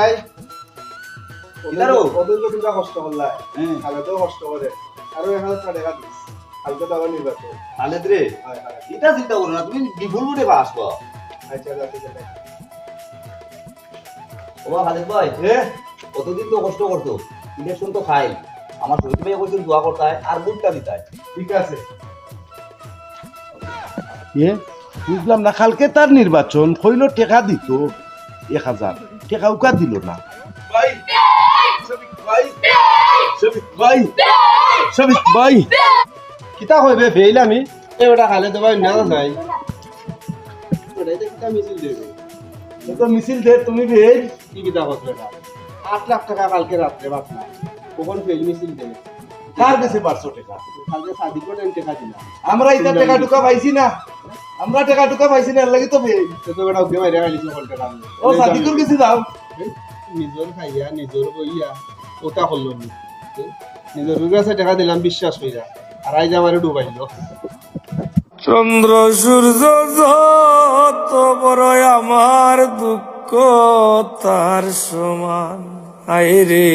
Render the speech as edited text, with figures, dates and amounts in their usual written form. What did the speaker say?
যাই ইদারো ওদের তো দুটা কষ্ট করলাই তাহলে তো কষ্ট করে আরো 1000 টাকা দিস কালকে তো আবার নির্বাচন খালেদ রে হয় হয় এটা চিন্তা করো না তুমি বিপুল বুটে আসবো আচ্ছা ঠিক আছে ওবা খালেদ ভাই কতদিন তো কষ্ট করতো ইলেকশন তো খাই আমার শহীদ ভাই কইছেন দোয়া করতে হয় আর বুটটা দিতে হয় ঠিক আছে বুঝলাম না কালকে তার নির্বাচন হইল টেকা দিত 1000 টেকা উকা দিল না ভাই শফিক ভাই শফিক ভাই শফিক ভাই কিতা কইবে ফেইল আমি এই ওটা খালে তো ভাই না নাই ওটাই তো কিতা মিছিল দেবে তো মিছিল দে তুমি বের কি কিতা কথা এটা 8 লাখ টাকা কালকে রাত্রে বাতলা কখন ফেইল মিছিল দেবে কার কাছে 500 টাকা কালকে সাদিকও 10 টাকা দিলাম আমরা ইটা টাকা টুকা পাইছি না আমরা টাকা টুকা পাইছি না এর লাগি তো বের তো বেটা ওকে বাইরে গাইলিস কোন টাকা ও সাদিকুর কাছে দাও নিজর খাইয়া নিজর বইয়া ওটা করলো নি নিজর কাছে টাকা দিলাম বিশ্বাস কইরা আর আইজ আমারে ডুবাইলো চন্দ্র সূর্য যত বড় আমার দুঃখ তার সমান আয় রে